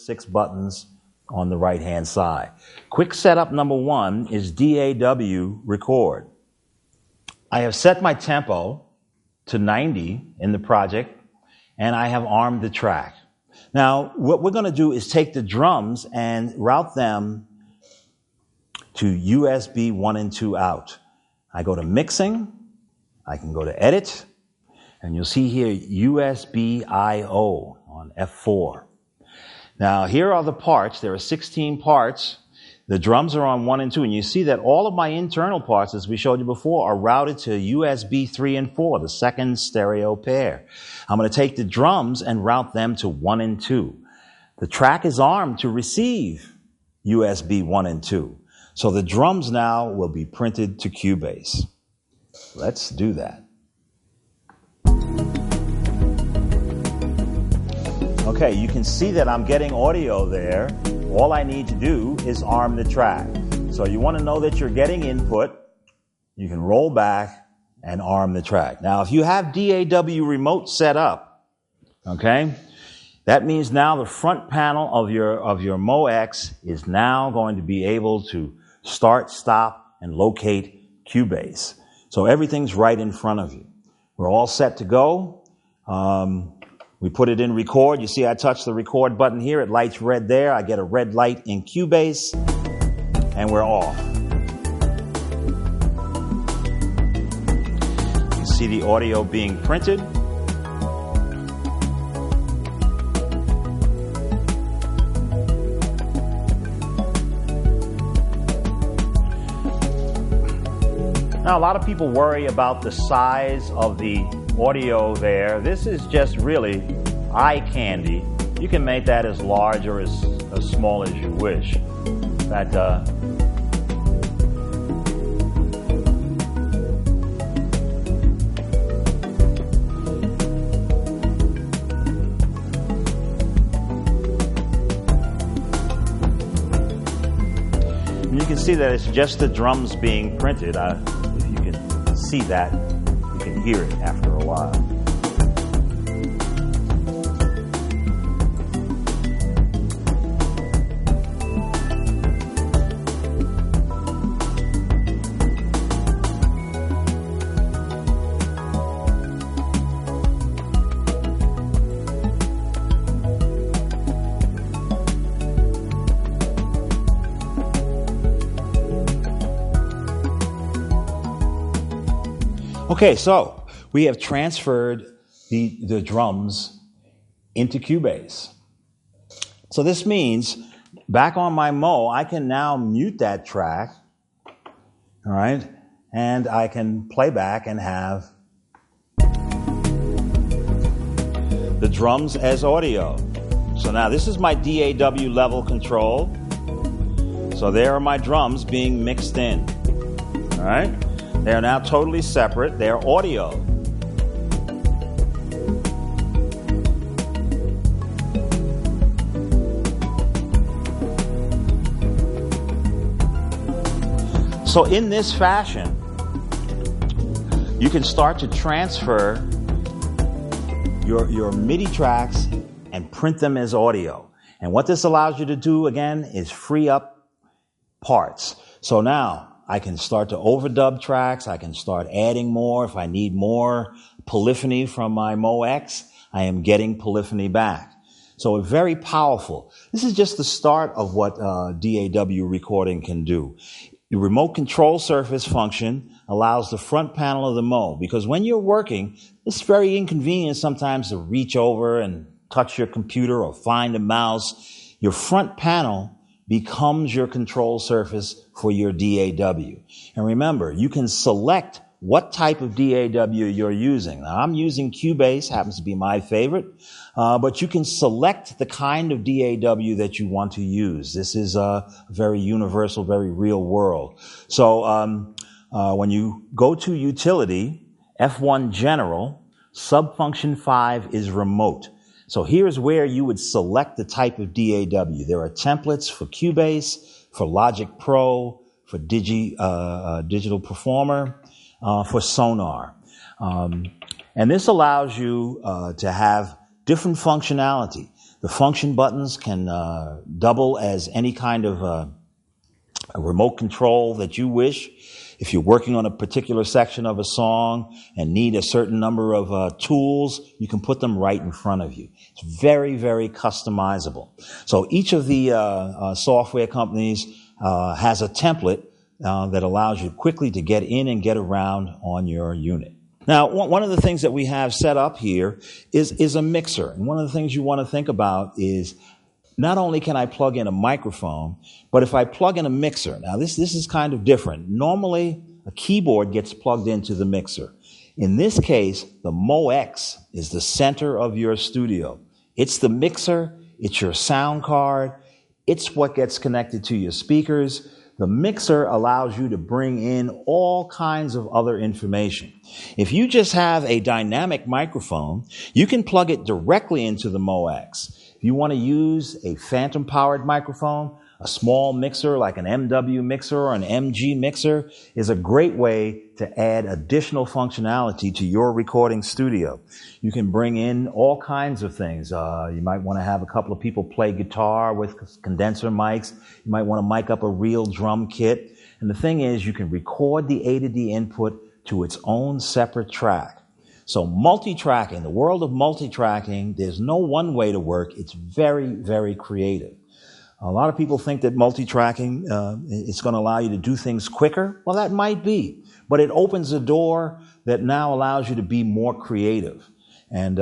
6 buttons on the right-hand side. Quick setup number 1 is DAW record. I have set my tempo to 90 in the project, and I have armed the track. Now, what we're going to do is take the drums and route them to USB 1 and 2 out. I go to mixing, I can go to edit, and you'll see here USB I/O on F4. Now, here are the parts. There are 16 parts. The drums are on 1 and 2, and you see that all of my internal parts, as we showed you before, are routed to USB 3 and 4, the second stereo pair. I'm going to take the drums and route them to 1 and 2. The track is armed to receive USB 1 and 2. So the drums now will be printed to Cubase. Let's do that. Okay, you can see that I'm getting audio there. All I need to do is arm the track. So you want to know that you're getting input. You can roll back and arm the track. Now, if you have DAW remote set up, okay, that means now the front panel of your MOX is now going to be able to start, stop, and locate Cubase. So everything's right in front of you. We're all set to go. We put it in record. You see I touch the record button here. It lights red there. I get a red light in Cubase, and we're off. You see the audio being printed. Now, a lot of people worry about the size of the audio there. This is just really eye candy. You can make that as large or as small as you wish. That you can see that it's just the drums being printed. If you can see that, you can hear it after a while. Okay, so we have transferred the drums into Cubase. So this means back on my Mo, I can now mute that track, all right, and I can play back and have the drums as audio. So now this is my DAW level control. So there are my drums being mixed in, all right. They are now totally separate. They are audio. So in this fashion, you can start to transfer your MIDI tracks and print them as audio. And what this allows you to do, again, is free up parts. So now, I can start to overdub tracks. I can start adding more. If I need more polyphony from my MOX, I am getting polyphony back. So it's very powerful. This is just the start of what DAW recording can do. The remote control surface function allows the front panel of the Mo, because when you're working, it's very inconvenient sometimes to reach over and touch your computer or find a mouse. Your front panel becomes your control surface for your DAW. And remember, you can select what type of DAW you're using. Now, I'm using Cubase, happens to be my favorite, but you can select the kind of DAW that you want to use. This is very universal, very real world. So when you go to Utility, F1 General, Subfunction 5 is Remote. So here's where you would select the type of DAW. There are templates for Cubase, for Logic Pro, for Digital Performer, for Sonar. And this allows you to have different functionality. The function buttons can double as any kind of a remote control that you wish. If you're working on a particular section of a song and need a certain number of tools, you can put them right in front of you. It's very, very customizable. So each of the software companies has a template that allows you quickly to get in and get around on your unit. Now, one of the things that we have set up here is a mixer. And one of the things you want to think about is not only can I plug in a microphone, but if I plug in a mixer, now this is kind of different. Normally, a keyboard gets plugged into the mixer. In this case, the MOX is the center of your studio. It's the mixer, it's your sound card, it's what gets connected to your speakers. The mixer allows you to bring in all kinds of other information. If you just have a dynamic microphone, you can plug it directly into the MOX. If you want to use a phantom-powered microphone, a small mixer like an MW mixer or an MG mixer is a great way to add additional functionality to your recording studio. You can bring in all kinds of things. You might want to have a couple of people play guitar with condenser mics. You might want to mic up a real drum kit. And the thing is, you can record the A to D input to its own separate track. So multi-tracking, the world of multi-tracking, there's no one way to work. It's very, very creative. A lot of people think that multi-tracking is going to allow you to do things quicker. Well, that might be, but it opens a door that now allows you to be more creative. And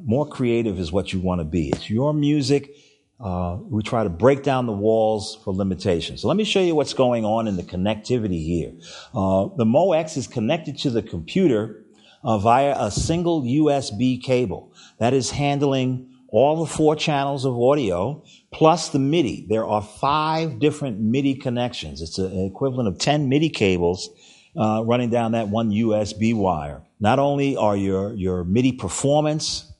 more creative is what you want to be. It's your music. We try to break down the walls for limitations. So let me show you what's going on in the connectivity here. The MOX is connected to the computer via a single USB cable. That is handling all the 4 channels of audio plus the MIDI. There are 5 different MIDI connections. It's an equivalent of 10 MIDI cables running down that one USB wire. Not only are your MIDI performance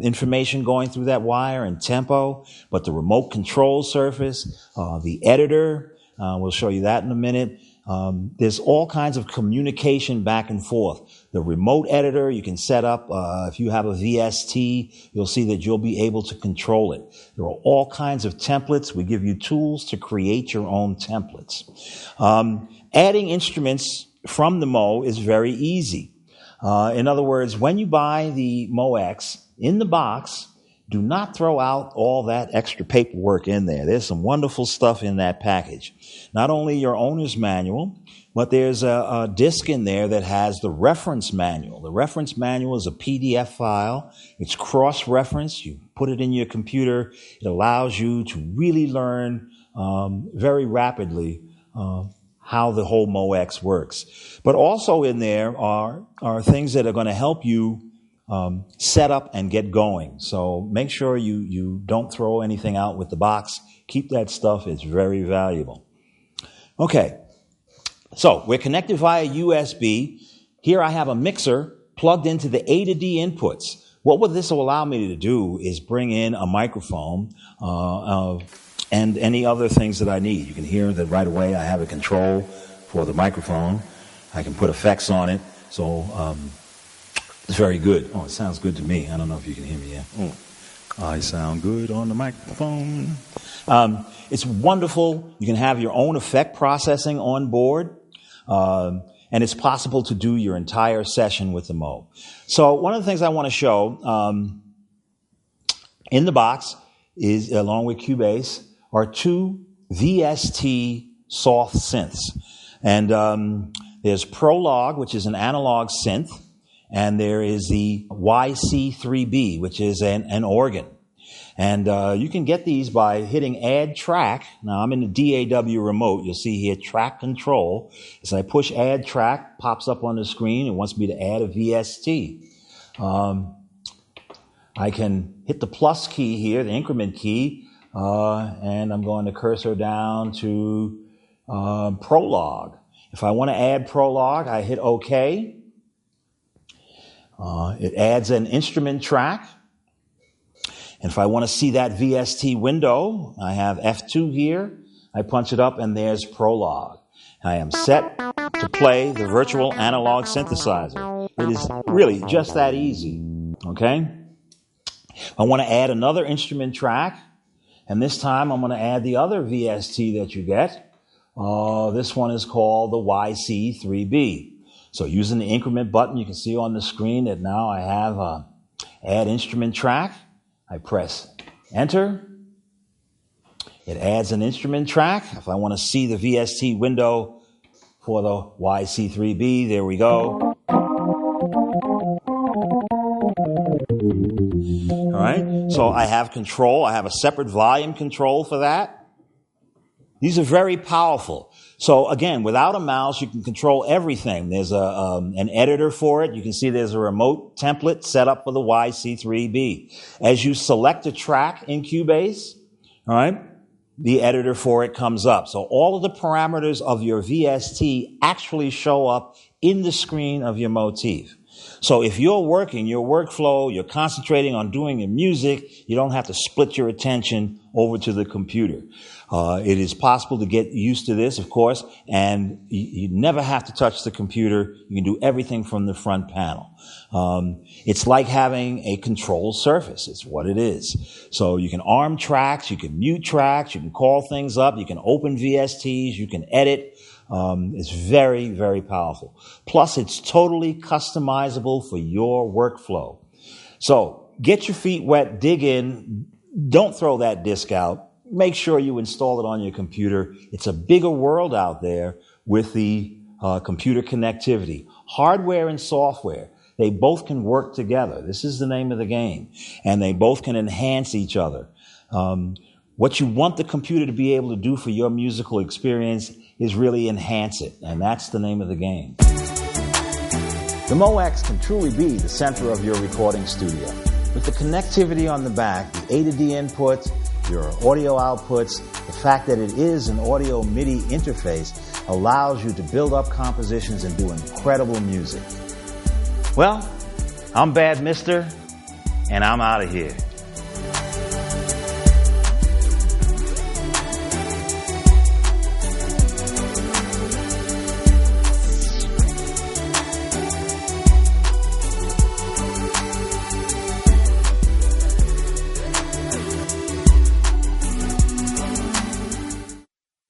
information going through that wire and tempo, but the remote control surface, the editor, we'll show you that in a minute. There's all kinds of communication back and forth. The remote editor you can set up. If you have a VST, you'll see that you'll be able to control it. There are all kinds of templates. We give you tools to create your own templates. Adding instruments from the Mo is very easy. In other words, when you buy the MOX in the box, do not throw out all that extra paperwork in there. There's some wonderful stuff in that package. Not only your owner's manual, but there's a disc in there that has the reference manual. The reference manual is a PDF file. It's cross-referenced. You put it in your computer. It allows you to really learn very rapidly how the whole MOX works. But also in there are things that are going to help you set up and get going. So make sure you don't throw anything out with the box. Keep that stuff. It's very valuable. Okay. So we're connected via USB. Here I have a mixer plugged into the A to D inputs. What this will allow me to do is bring in a microphone and any other things that I need. You can hear that right away I have a control for the microphone. I can put effects on it. So it's very good. Oh, it sounds good to me. I don't know if you can hear me yet. I sound good on the microphone. It's wonderful. You can have your own effect processing on board. And it's possible to do your entire session with the Mo. So one of the things I want to show in the box is, along with Cubase, are 2 VST soft synths. And there's Prologue, which is an analog synth, and there is the YC3B, which is an organ. And you can get these by hitting Add Track. Now, I'm in the DAW remote. You'll see here Track Control. As I push Add Track, pops up on the screen. It wants me to add a VST. I can hit the plus key here, the increment key, and I'm going to cursor down to Prologue. If I want to add Prologue, I hit OK. It adds an instrument track. And if I want to see that VST window, I have F2 here. I punch it up and there's Prologue. I am set to play the virtual analog synthesizer. It is really just that easy. Okay? I want to add another instrument track, and this time I'm going to add the other VST that you get. This one is called the YC3B. So using the increment button, you can see on the screen that now I have add instrument track. I press enter. It adds an instrument track. If I want to see the VST window for the YC3B, there we go. All right, so I have control. I have a separate volume control for that. These are very powerful. So again, without a mouse, you can control everything. There's an editor for it. You can see there's a remote template set up for the YC3B. As you select a track in Cubase, all right, the editor for it comes up. So all of the parameters of your VST actually show up in the screen of your motif. So if you're working your workflow, you're concentrating on doing your music, you don't have to split your attention over to the computer. It is possible to get used to this, of course, and you never have to touch the computer. You can do everything from the front panel. It's like having a control surface. It's what it is. So you can arm tracks, you can mute tracks, you can call things up, you can open VSTs, you can edit. It's very, very powerful. Plus, it's totally customizable for your workflow. So get your feet wet, dig in. Don't throw that disc out. Make sure you install it on your computer. It's a bigger world out there with the computer connectivity. Hardware and software, they both can work together. This is the name of the game. And they both can enhance each other. What you want the computer to be able to do for your musical experience is really enhance it. And that's the name of the game. The MOX can truly be the center of your recording studio. With the connectivity on the back, the A to D input, your audio outputs, the fact that it is an audio MIDI interface allows you to build up compositions and do incredible music. Well, I'm Bad Mister, and I'm out of here.